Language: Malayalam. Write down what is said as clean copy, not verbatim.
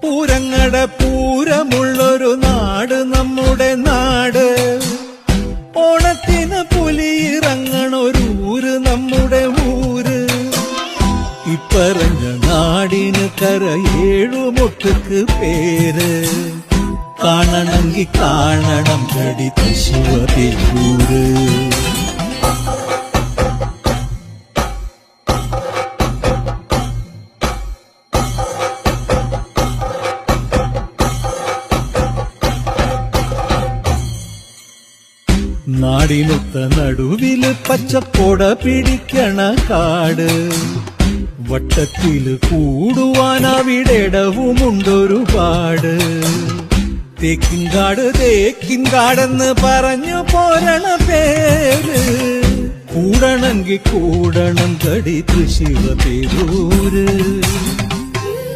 പൂരങ്ങട പൂരമുള്ളൊരു നാട് നമ്മുടെ നാട്. ഓണത്തിന് പുലിയിറങ്ങണൊരൂര് നമ്മുടെ ഊര്. ഇപ്പറഞ്ഞ നാടിന് കരയേഴുമൊട്ടുക്ക് പേര്. കാണണമെങ്കി കാണണം കടി തൃശ്ശിവപേരൂര്. നാടിനൊത്ത നടുവില് പച്ചക്കൊട പിടിക്കണ കാട്. വട്ടത്തില് കൂടുവാൻ അവിടെടവുമുണ്ടൊരുപാട്. തേക്കിൻകാട് തേക്കിൻകാടെന്ന് പറഞ്ഞു പോരണ പേര്. കൂടണമെങ്കി കൂടണം കടി തൃശ്ശിവപേരൂര്.